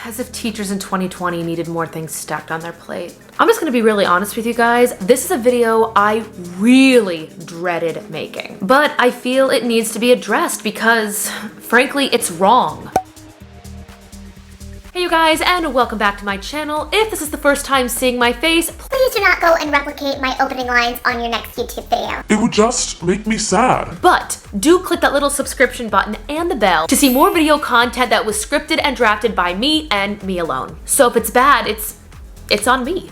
as if teachers in 2020 needed more things stacked on their plate. I'm just gonna be really honest with you guys. This is a video I really dreaded making, but I feel it needs to be addressed because, frankly, it's wrong. Hey you guys, and welcome back to my channel. If this is the first time seeing my face, please do not go and replicate my opening lines on your next YouTube video. It would just make me sad. But do click that little subscription button and the bell to see more video content that was scripted and drafted by me and me alone. So if it's bad, it's on me.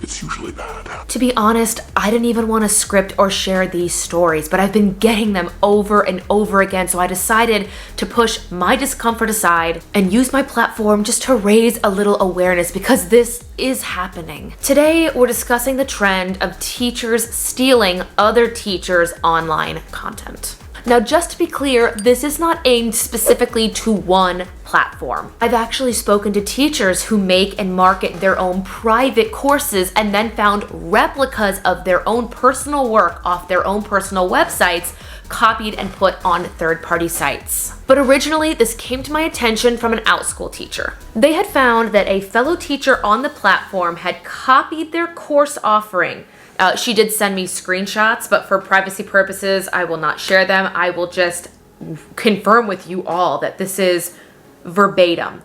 It's usually bad. To be honest, I didn't even want to script or share these stories, but I've been getting them over and over again, so I decided to push my discomfort aside and use my platform just to raise a little awareness because this is happening. Today, we're discussing the trend of teachers stealing other teachers' online content. Now, just to be clear, this is not aimed specifically to one platform. I've actually spoken to teachers who make and market their own private courses and then found replicas of their own personal work off their own personal websites copied and put on third-party sites. But originally, this came to my attention from an OutSchool teacher. They had found that a fellow teacher on the platform had copied their course offering. She did send me screenshots, but for privacy purposes, I will not share them. I will just confirm with you all that this is verbatim,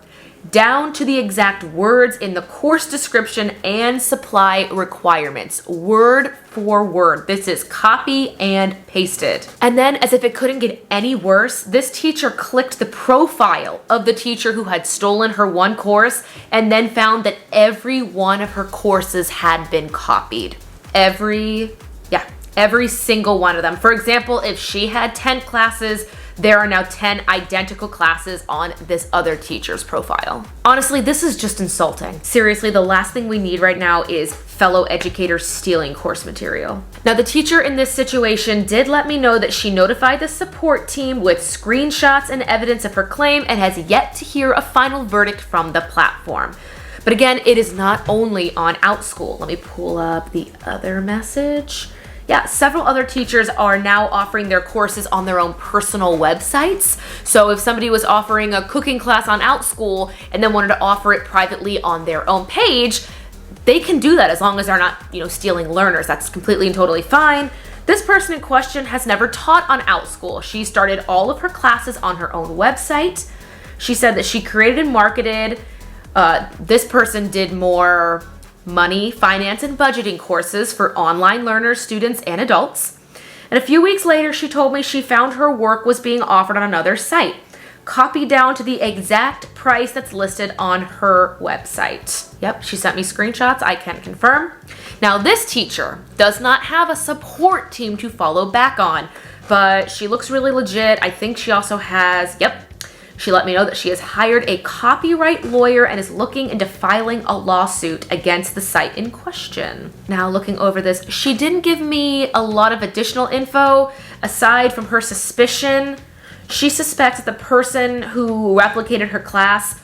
down to the exact words in the course description and supply requirements, word for word. This is copy and pasted. And then, as if it couldn't get any worse, this teacher clicked the profile of the teacher who had stolen her one course and then found that every one of her courses had been copied. Every single one of them. For example, if she had 10 classes, there are now 10 identical classes on this other teacher's profile. Honestly, this is just insulting. Seriously, the last thing we need right now is fellow educators stealing course material. Now, the teacher in this situation did let me know that she notified the support team with screenshots and evidence of her claim and has yet to hear a final verdict from the platform. But again, it is not only on OutSchool. Let me pull up the other message. Yeah, several other teachers are now offering their courses on their own personal websites. So if somebody was offering a cooking class on OutSchool and then wanted to offer it privately on their own page, they can do that as long as they're not, stealing learners. That's completely and totally fine. This person in question has never taught on OutSchool. She started all of her classes on her own website. She said that she created and marketed. This person did more money, finance, and budgeting courses for online learners, students, and adults. And a few weeks later, she told me she found her work was being offered on another site, copied down to the exact price that's listed on her website. Yep, she sent me screenshots, I can confirm. Now, this teacher does not have a support team to follow back on, but she looks really legit. I think she also has, she let me know that she has hired a copyright lawyer and is looking into filing a lawsuit against the site in question. Now, looking over this, she didn't give me a lot of additional info aside from her suspicion. She suspects that the person who replicated her class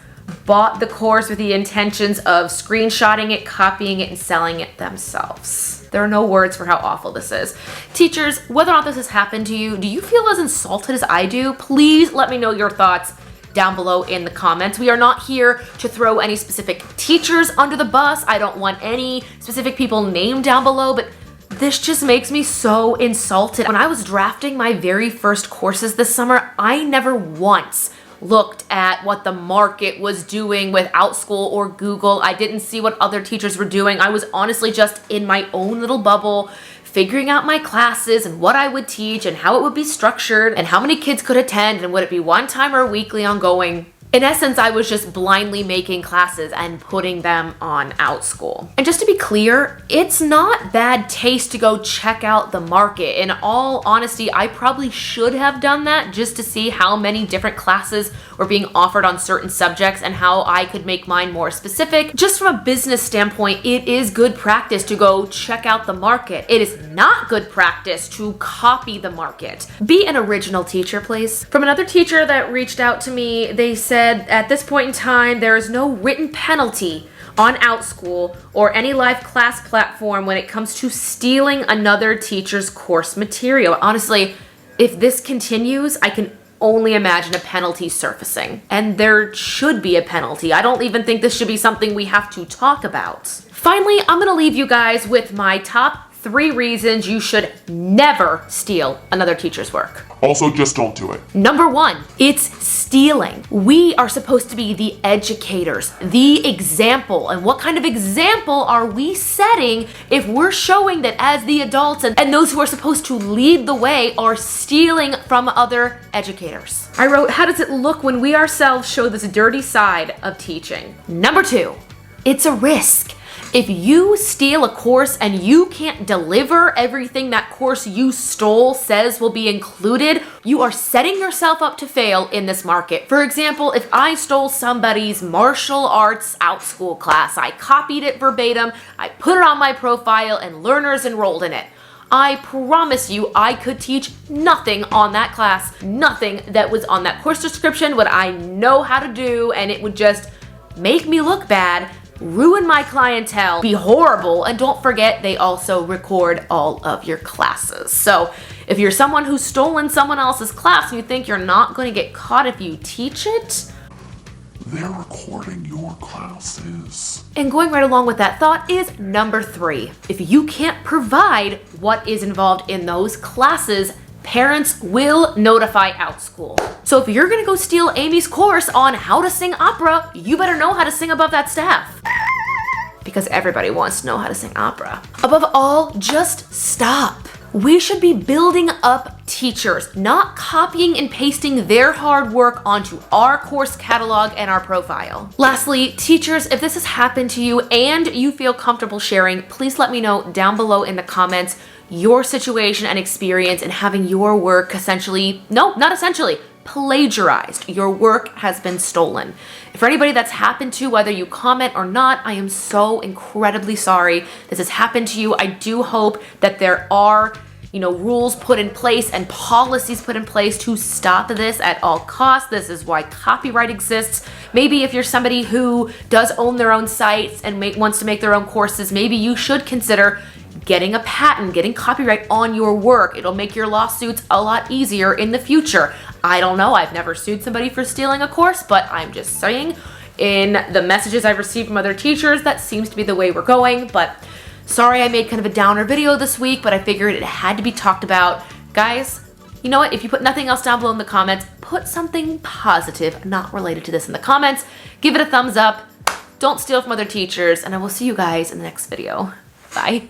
bought the course with the intentions of screenshotting it, copying it, and selling it themselves. There are no words for how awful this is. Teachers, whether or not this has happened to you, do you feel as insulted as I do? Please let me know your thoughts down below in the comments. We are not here to throw any specific teachers under the bus. I don't want any specific people named down below, but this just makes me so insulted. When I was drafting my very first courses this summer, I never once looked at what the market was doing with OutSchool or Google. I didn't see what other teachers were doing. I was honestly just in my own little bubble, figuring out my classes and what I would teach and how it would be structured and how many kids could attend and would it be one time or weekly ongoing. In essence, I was just blindly making classes and putting them on OutSchool. And just to be clear, it's not bad taste to go check out the market. In all honesty, I probably should have done that just to see how many different classes were being offered on certain subjects and how I could make mine more specific. Just from a business standpoint, it is good practice to go check out the market. It is not good practice to copy the market. Be an original teacher, please. From another teacher that reached out to me, they said, at this point in time, there is no written penalty on OutSchool or any live class platform when it comes to stealing another teacher's course material. Honestly, if this continues, I can only imagine a penalty surfacing. And there should be a penalty. I don't even think this should be something we have to talk about. Finally, I'm gonna leave you guys with my top 3 reasons you should never steal another teacher's work. Also, just don't do it. Number 1, it's stealing. We are supposed to be the educators, the example. And what kind of example are we setting if we're showing that as the adults and those who are supposed to lead the way are stealing from other educators? I wrote, how does it look when we ourselves show this dirty side of teaching? Number 2, it's a risk. If you steal a course and you can't deliver everything that course you stole says will be included, you are setting yourself up to fail in this market. For example, if I stole somebody's martial arts OutSchool class, I copied it verbatim, I put it on my profile, and learners enrolled in it. I promise you I could teach nothing on that class, nothing that was on that course description, what I know how to do, and it would just make me look bad, ruin my clientele, be horrible, and don't forget they also record all of your classes. So if you're someone who's stolen someone else's class and you think you're not going to get caught if you teach it, They're recording your classes. And going right along with that thought is number 3. If you can't provide what is involved in those classes, parents will notify OutSchool. So if you're gonna go steal Amy's course on how to sing opera, you better know how to sing above that staff. Because everybody wants to know how to sing opera. Above all, just stop. We should be building up teachers, not copying and pasting their hard work onto our course catalog and our profile. Lastly, teachers, if this has happened to you and you feel comfortable sharing, please let me know down below in the comments your situation and experience in having your work plagiarized. Your work has been stolen. For anybody that's happened to, whether you comment or not, I am so incredibly sorry this has happened to you. I do hope that there are, rules put in place and policies put in place to stop this at all costs. This is why copyright exists. Maybe if you're somebody who does own their own sites and wants to make their own courses, maybe you should consider getting a patent, getting copyright on your work. It'll make your lawsuits a lot easier in the future. I don't know, I've never sued somebody for stealing a course, but I'm just saying, in the messages I've received from other teachers, that seems to be the way we're going. But sorry I made kind of a downer video this week, but I figured it had to be talked about. Guys, you know what? If you put nothing else down below in the comments, put something positive, not related to this, in the comments. Give it a thumbs up. Don't steal from other teachers, and I will see you guys in the next video. Bye.